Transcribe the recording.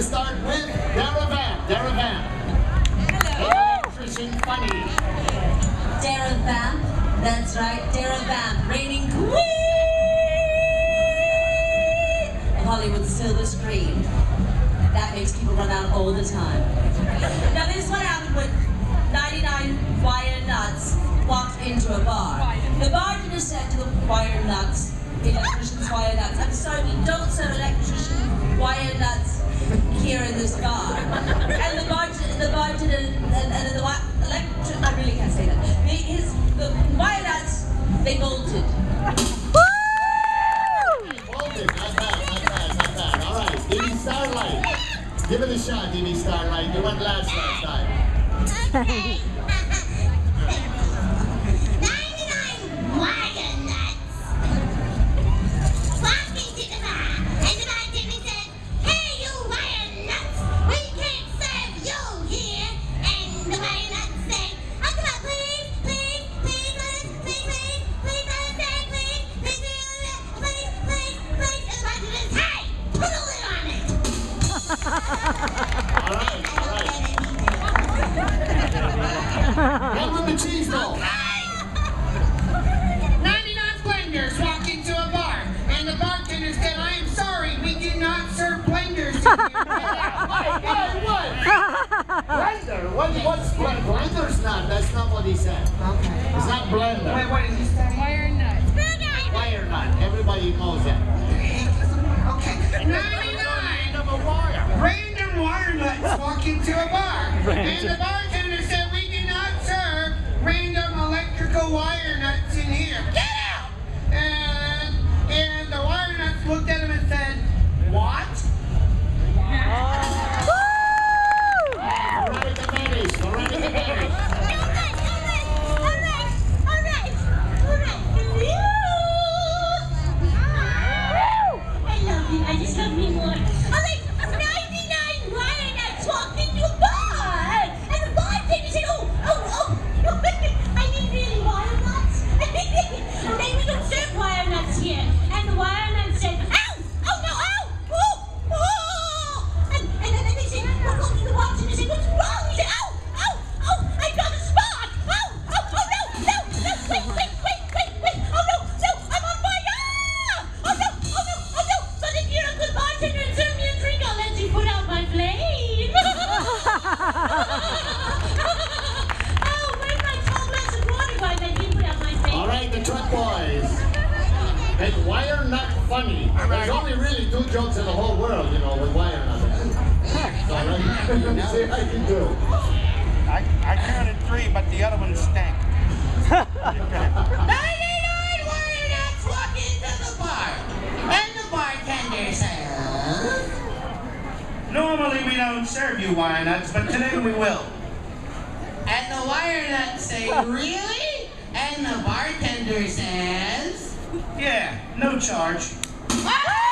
to start with Dara Vamp. Dara Vamp. Hello. Electrician funny. Dara Vamp. That's right, Dara Vamp, reigning queen of Hollywood's silver screen. That makes people run out all the time. Now this is what happened when 99 wire nuts walked into a bar. The bartender said to the wire nuts, electricians wire nuts, I'm sorry, we don't serve electrician wire nuts here in this bar. And the bartender, and the electric, I really can't say that. The wire nuts, they bolted. Bolted, not bad. All right, Evie Starlight. Give it a shot, Evie Starlight. You went last time. 99 wire nuts walked into the bar, and the bartender said, "Hey, you wire nuts, we can't serve you here." And the wire nuts said, "Oh, come on, please, please, please, please, please, please, please, please, please, please, please." And the bartender says, "Hey, put a lid on it." All right. Melvin Macheezmo. 99 blenders walk into a bar, and the bartender said, "I am sorry, we do not serve blenders in here." What? Blender? What's blender? Blender's not. That's not what he said. Okay. It's not blender. Wait, what did he say? Wire nuts. Wire nut. Everybody knows that. Okay. 99 of a wire. random wire nuts walk into a bar, and the bartender said, "We do not serve random electrical wire nuts in here. Get out!" And the wire nuts looked at him and said, "What?" Veronica. I just love me more. I'm like, 99 wire nuts walked into a bar, and the bartender said, "Oh, I need really wire nuts." And then we don't serve wire nuts here. And the wire nuts said, "Ow! Oh no! Ow! Oh! And then they said, "We're going to the box," and they said, "What's wrong?" He said, "Oh! I got a spot! Oh no! Wait! Oh no! I'm on fire! Oh no! But if you're a good bartender and serve me a drink, I'll let you put out my flame." Oh, where's my tall glass of water by that you put out my flame? All right, the Truck Boys. Make wire nut funny. There's only really 2 jokes in the whole world, you know, with wire nut. All right. See how you do. I counted 3, but the other one stank. 99 wire nuts walk into the bar, and the bartender says, Normally we don't serve you wire nuts, but today we will. and the wire nuts say, "Really?" And the bartender says, Yeah, no charge. "Ah!"